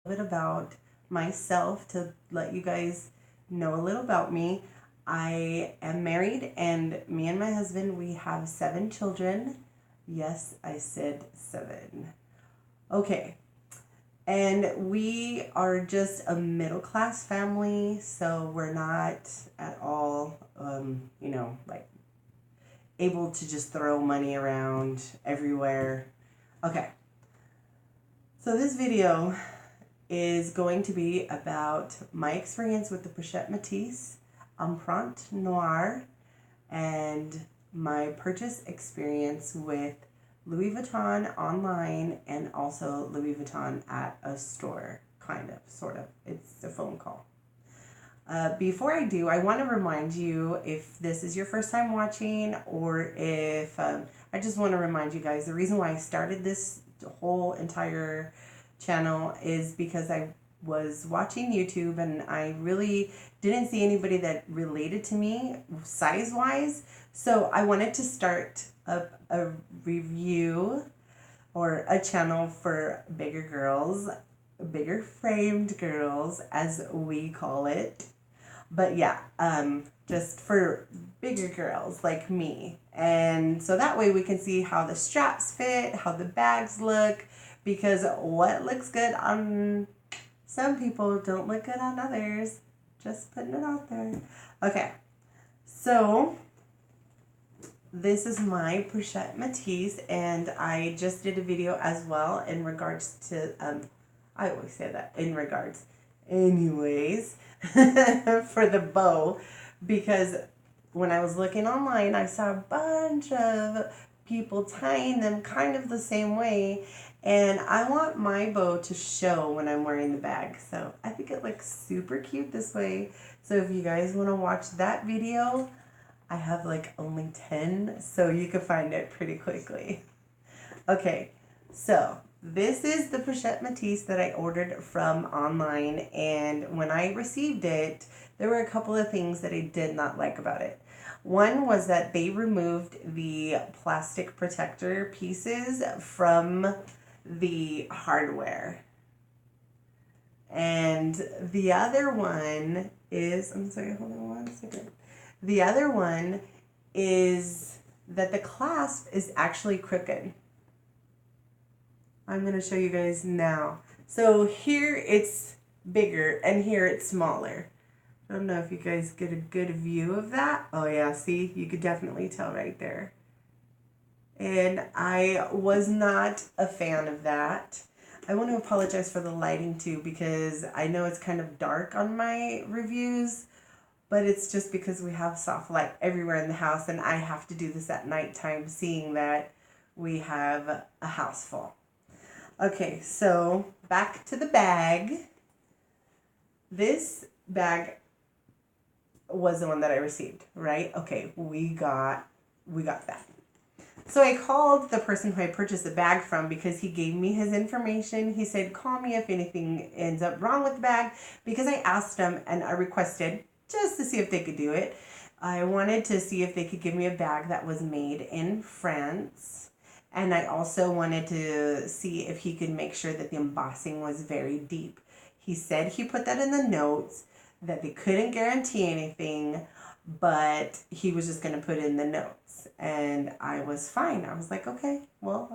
bit about myself to let you guys know a little about me. I am married, and me and my husband, we have 7 children. Yes, I said 7. Okay. And we are just a middle class family, so we're not at all, like able to just throw money around everywhere. Okay, so this video is going to be about my experience with the Pochette Metis Empreinte Noir and my purchase experience with Louis Vuitton online and also Louis Vuitton at a store, kind of, sort of. It's a phone call. Before I do, I want to remind you, if this is your first time watching, or if I just want to remind you guys, the reason why I started this whole entire channel is because I was watching YouTube and I really didn't see anybody that related to me size wise. So I wanted to start up a review or a channel for bigger girls, bigger framed girls, as we call it. But yeah, just for bigger girls like me. And so that way we can see how the straps fit, how the bags look, because what looks good on some people don't look good on others. Just putting it out there. Okay, so this is my Pochette Metis, and I just did a video as well in regards to, I always say that, in regards. Anyways, for the bow, because when I was looking online, I saw a bunch of people tying them kind of the same way, and I want my bow to show when I'm wearing the bag. So I think it looks super cute this way. So if you guys want to watch that video, I have like only 10, so you can find it pretty quickly. Okay, so this is the Pochette Metis that I ordered from online, and when I received it, there were a couple of things that I did not like about it. One was that they removed the plastic protector pieces from the hardware. And the other one is, I'm sorry, hold on one second. The other one is that the clasp is actually crooked. I'm going to show you guys now. So here it's bigger and here it's smaller. I don't know if you guys get a good view of that. Oh yeah, see, you could definitely tell right there. And I was not a fan of that. I want to apologize for the lighting too, because I know it's kind of dark on my reviews, but it's just because we have soft light everywhere in the house, and I have to do this at nighttime, seeing that we have a house full. Okay, so back to the bag. This bag was the one that I received, right? Okay, we got that. So I called the person who I purchased the bag from because he gave me his information. He said, call me if anything ends up wrong with the bag, because I asked him and I requested just to see if they could do it. I wanted to see if they could give me a bag that was made in France. And I also wanted to see if he could make sure that the embossing was very deep. He said he put that in the notes, that they couldn't guarantee anything, but he was just going to put in the notes. And I was fine. I was like, okay, well,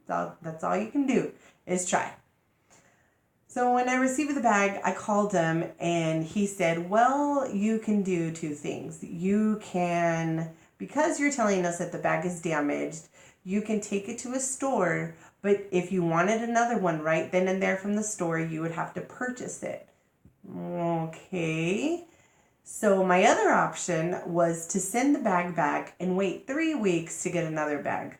that's all you can do is try. So when I received the bag, I called him and he said, well, you can do 2 things. You can, because you're telling us that the bag is damaged, you can take it to a store, but if you wanted another one right then and there from the store, you would have to purchase it. Okay. So my other option was to send the bag back and wait 3 weeks to get another bag.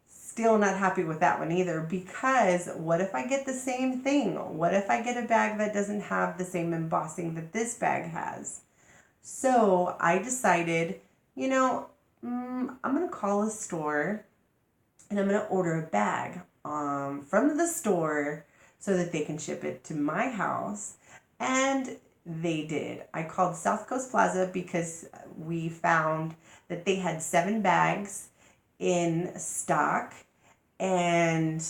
Still not happy with that one either, because what if I get the same thing? What if I get a bag that doesn't have the same embossing that this bag has? So I decided, I'm going to call a store and I'm going to order a bag from the store so that they can ship it to my house. And they did. I called South Coast Plaza because we found that they had 7 bags in stock, and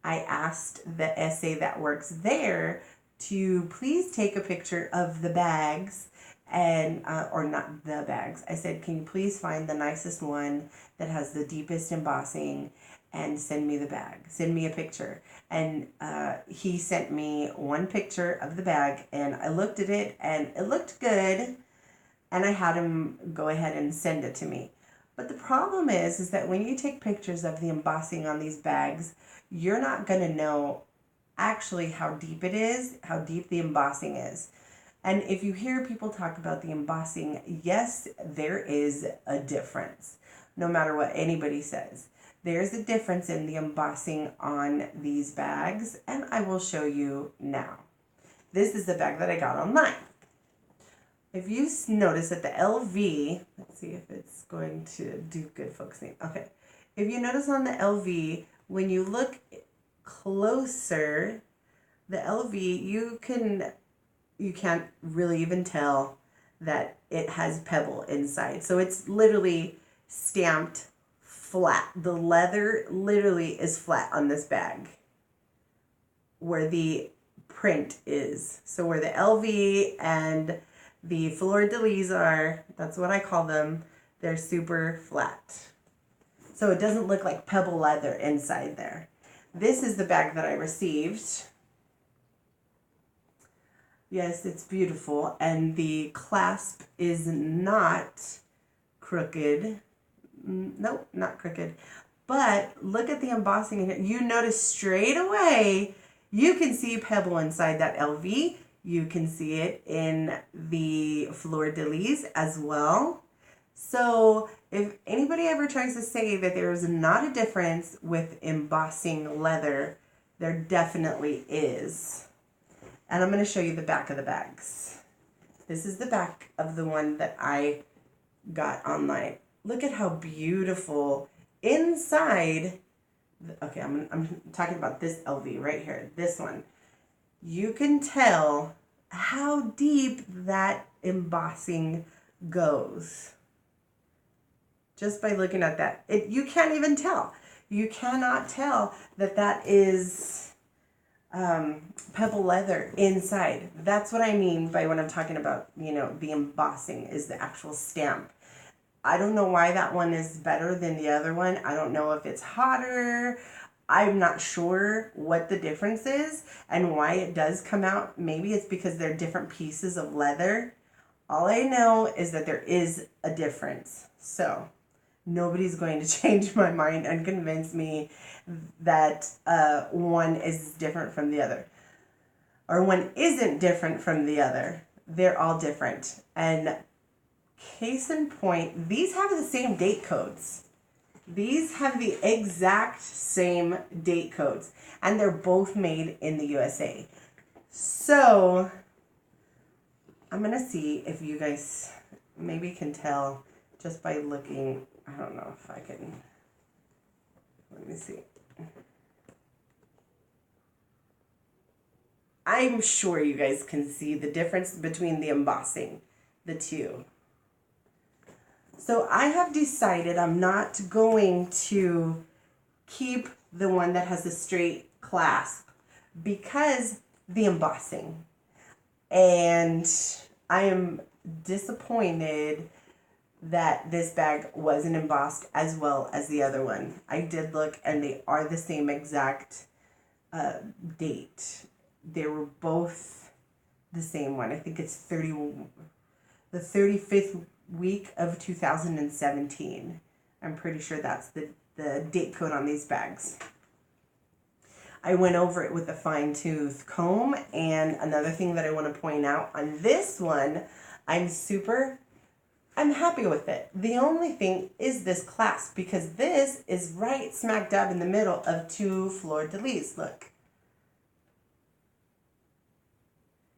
I asked the SA that works there to please take a picture of the bags and, or not the bags. I said, can you please find the nicest one that has the deepest embossing and send me the bag, send me a picture. And he sent me one picture of the bag, and I looked at it and it looked good, and I had him go ahead and send it to me. But the problem is that when you take pictures of the embossing on these bags, you're not going to know actually how deep it is, how deep the embossing is. And if you hear people talk about the embossing, yes, there is a difference. No matter what anybody says, there's a difference in the embossing on these bags, and I will show you now. This is the bag that I got online. If you notice that the LV, let's see if it's going to do good focusing. Okay. If you notice on the LV, when you look closer, the LV, you can't really even tell that it has pebble inside. So it's literally stamped flat. The leather literally is flat on this bag where the print is. So where the LV and the fleur-de-lis are, that's what I call them, they're super flat. So it doesn't look like pebble leather inside there. This is the bag that I received. Yes, it's beautiful. And the clasp is not crooked. Nope, not crooked. But look at the embossing in here. You notice straight away, you can see pebble inside that LV. You can see it in the fleur-de-lis as well. So if anybody ever tries to say that there is not a difference with embossing leather, there definitely is. And I'm going to show you the back of the bags. This is the back of the one that I got online. Look at how beautiful inside. Okay, I'm talking about this LV right here, this one. You can tell how deep that embossing goes just by looking at that. You can't even tell. You cannot tell that that is pebble leather inside. That's what I mean by when I'm talking about, the embossing is the actual stamp. I don't know why that one is better than the other one. I don't know if it's hotter. I'm not sure what the difference is and why it does come out. Maybe it's because they're different pieces of leather. All I know is that there is a difference. So nobody's going to change my mind and convince me that one is different from the other. Or one isn't different from the other. They're all different. And case in point, these have the same date codes. These have the exact same date codes, and they're both made in the USA. So I'm going to see if you guys maybe can tell just by looking. I don't know if I can. Let me see. I'm sure you guys can see the difference between the embossing, the two. So I have decided I'm not going to keep the one that has a straight clasp because the embossing. And I am disappointed that this bag wasn't embossed as well as the other one. I did look and they are the same exact date. They were both the same one. I think it's the 35th week of 2017. I'm pretty sure that's the date code on these bags. I went over it with a fine-tooth comb, and another thing that I want to point out on this one, I'm happy with it. The only thing is this clasp, because this is right smack dab in the middle of two fleur-de-lis. Look.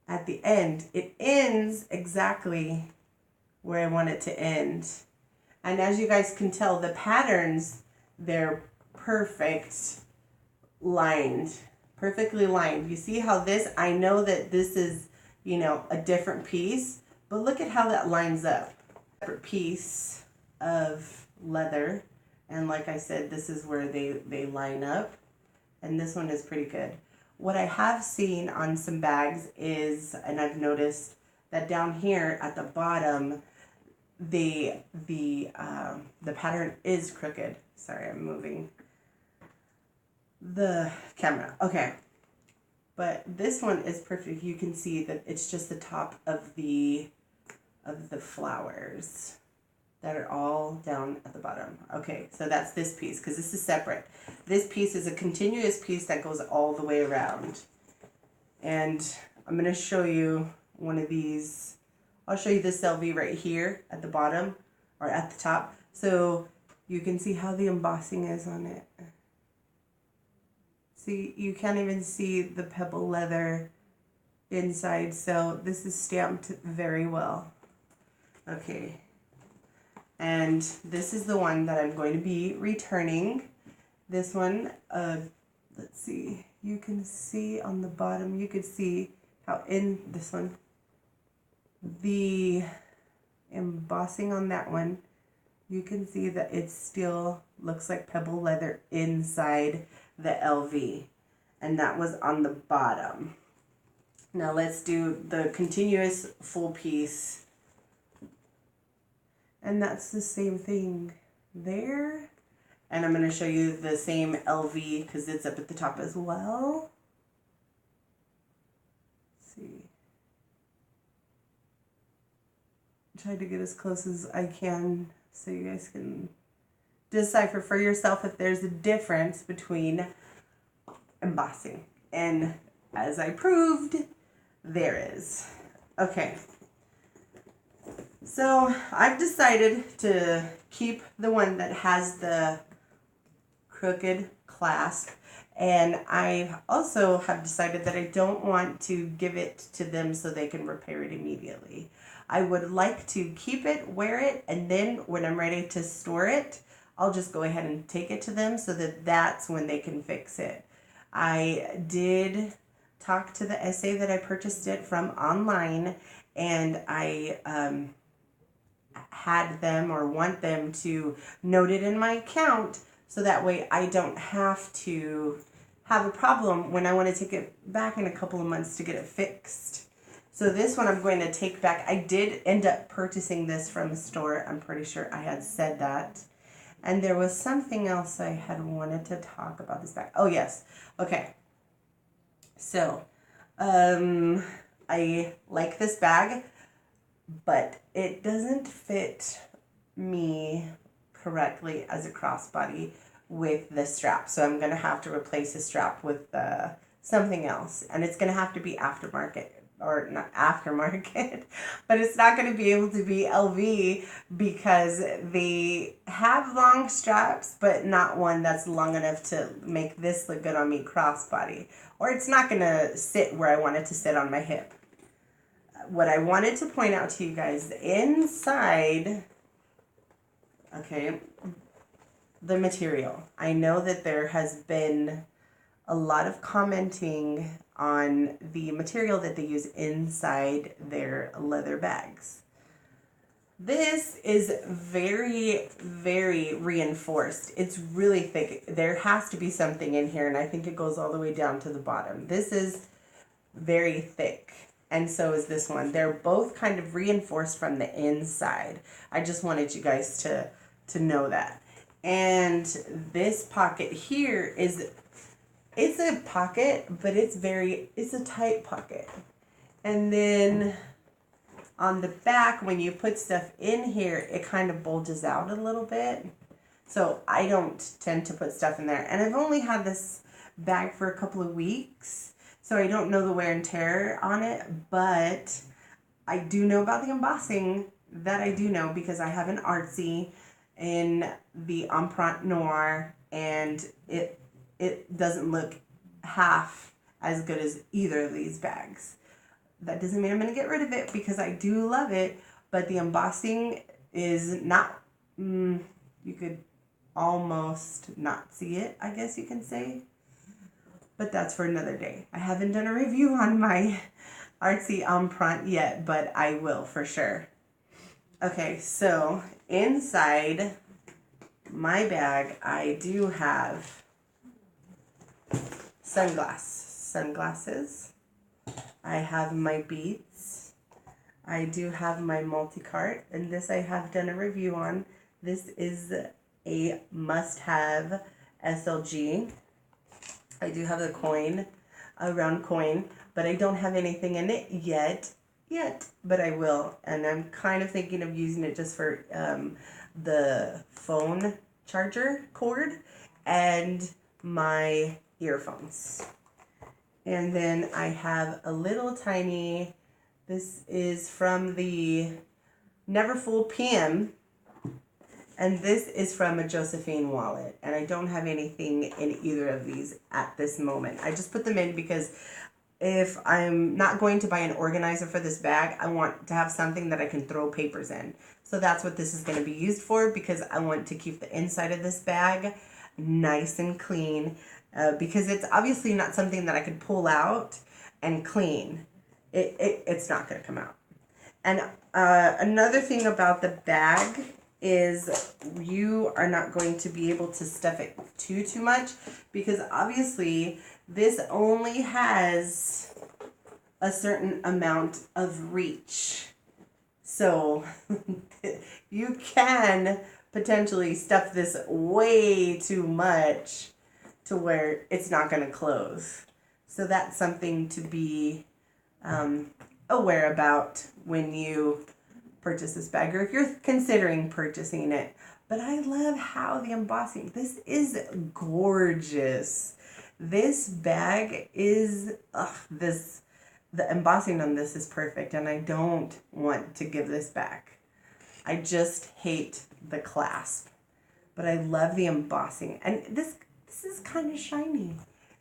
At the end, it ends exactly where I want it to end. And as you guys can tell, the patterns, they're perfectly lined. You see how this, I know that this is, a different piece, but look at how that lines up. Separate piece of leather. And like I said, this is where they line up. and this one is pretty good. What I have seen on some bags is, and I've noticed that down here at the bottom, the pattern is crooked. Sorry, I'm moving the camera. Okay, but this one is perfect. You can see that it's just the top of the flowers that are all down at the bottom. Okay, so that's this piece, because this is separate. This piece is a continuous piece that goes all the way around. And I'm going to show you one of these. I'll show you this LV right here at the bottom, or at the top, so you can see how the embossing is on it. See, you can't even see the pebble leather inside, so this is stamped very well. Okay. And this is the one that I'm going to be returning. This one, let's see, you can see on the bottom, you could see how in this one, the embossing on that one, you can see that it still looks like pebble leather inside the LV. And that was on the bottom. Now let's do the continuous full piece. And that's the same thing there. And I'm going to show you the same LV because it's up at the top as well. Let's see. Try to get as close as I can so you guys can decipher for yourself if there's a difference between embossing. And as I proved, there is. Okay. So I've decided to keep the one that has the crooked clasp, and I also have decided that I don't want to give it to them so they can repair it immediately. I would like to keep it, wear it, and then when I'm ready to store it, I'll just go ahead and take it to them so that that's when they can fix it. I did talk to the SA that I purchased it from online, and I had them or want them to note it in my account so that way I don't have to have a problem when I want to take it back in a couple of months to get it fixed. So this one I'm going to take back. I did end up purchasing this from a store. I'm pretty sure I had said that. And there was something else I had wanted to talk about this bag. Oh yes. Okay. So I like this bag, but it doesn't fit me correctly as a crossbody with the strap. So I'm going to have to replace the strap with something else. And it's going to have to be aftermarket, or not aftermarket, but it's not going to be able to be LV because they have long straps, but not one that's long enough to make this look good on me crossbody. Or it's not going to sit where I want it to sit on my hip. What I wanted to point out to you guys, inside, okay, the material. I know that there has been a lot of commenting on the material that they use inside their leather bags. This is very, very reinforced. It's really thick. There has to be something in here, and I think it goes all the way down to the bottom. This is very thick. And so is this one. They're both kind of reinforced from the inside. I just wanted you guys to know that. And this pocket here is, it's a pocket, but it's a tight pocket. And then on the back, when you put stuff in here, it kind of bulges out a little bit. So I don't tend to put stuff in there. And I've only had this bag for a couple of weeks, so I don't know the wear and tear on it, but I do know about the embossing. That I do know because I have an artsy in the Empreinte Noir, and it doesn't look half as good as either of these bags. That doesn't mean I'm going to get rid of it because I do love it, but the embossing is not, you could almost not see it, I guess you can say. But that's for another day. I haven't done a review on my artsy Empreinte yet, but I will for sure. Okay, so inside my bag, I do have sunglasses. I have my beads. I do have my multi-cart, and this I have done a review on. This is a must-have SLG. I do have the coin, a round coin, but I don't have anything in it yet, but I will. And I'm kind of thinking of using it just for the phone charger cord and my earphones. And then I have a little tiny, this is from the Neverfull PM, and this is from a Josephine wallet. And I don't have anything in either of these at this moment. I just put them in because if I'm not going to buy an organizer for this bag, I want to have something that I can throw papers in. So that's what this is going to be used for, because I want to keep the inside of this bag nice and clean, because it's obviously not something that I could pull out and clean. It's not going to come out. And another thing about the bag is you are not going to be able to stuff it too much, because obviously this only has a certain amount of reach. So you can potentially stuff this way too much to where it's not going to close. So that's something to be aware about when you purchase this bag, or if you're considering purchasing it. But I love how the embossing, this is gorgeous. This bag is, the embossing on this is perfect, and I don't want to give this back. I just hate the clasp, but I love the embossing. And this is kind of shiny.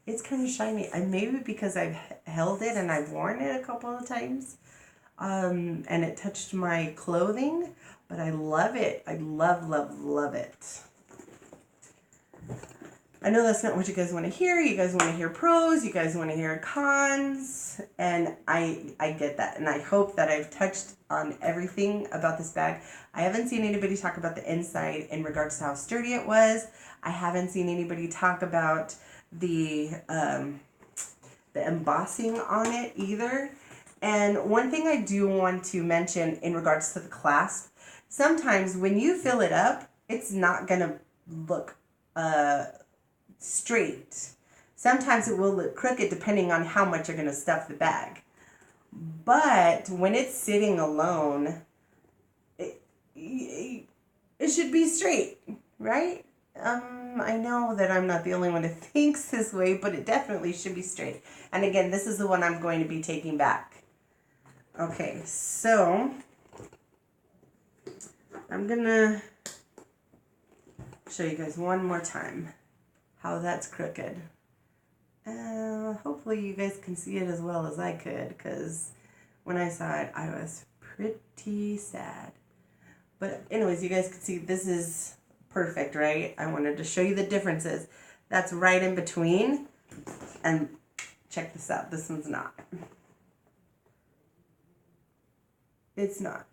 It's kind of shiny. And maybe because I've held it and I've worn it a couple of times, and it touched my clothing, but I love it. I love it. I know that's not what you guys want to hear. You guys want to hear pros. You guys want to hear cons. And I get that. And I hope that I've touched on everything about this bag. I haven't seen anybody talk about the inside in regards to how sturdy it was. I haven't seen anybody talk about the embossing on it either. And one thing I do want to mention in regards to the clasp, sometimes when you fill it up, it's not going to look straight. Sometimes it will look crooked depending on how much you're going to stuff the bag. But when it's sitting alone, it should be straight, right? I know that I'm not the only one who thinks this way, but it definitely should be straight. And again, this is the one I'm going to be taking back. Okay, so I'm going to show you guys one more time how that's crooked. Hopefully you guys can see it as well as I could, because when I saw it, I was pretty sad. But anyways, you guys can see this is perfect, right? I wanted to show you the differences. That's right in between. And check this out. This one's not. It's not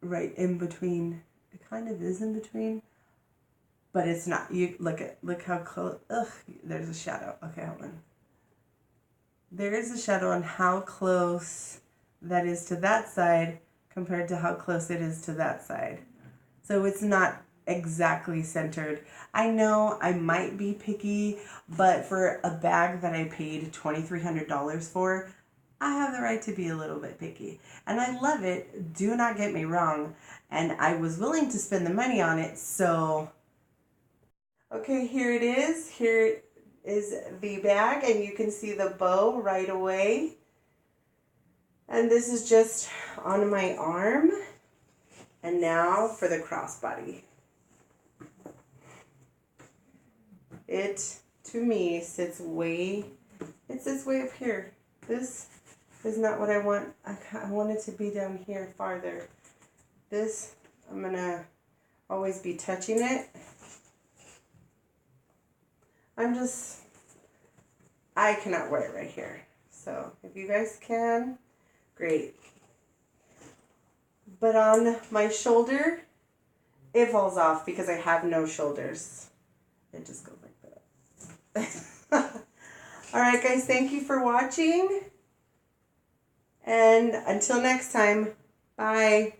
right in between. It kind of is in between, but it's not. You look how close. Ugh, there's a shadow. Okay, hold on. There is a shadow on how close that is to that side compared to how close it is to that side. So it's not exactly centered. I know I might be picky, but for a bag that I paid $2,300 for, I have the right to be a little bit picky. And I love it, do not get me wrong. And I was willing to spend the money on it, so... Okay, here it is. Here is the bag, and you can see the bow right away. And this is just on my arm. And now for the crossbody. It, to me, sits way up here. This is not what I want. I want it to be down here farther. This, I'm going to always be touching it. I cannot wear it right here. So if you guys can, great. But on my shoulder, it falls off because I have no shoulders. It just goes like that. All right, guys, thank you for watching. And until next time, bye.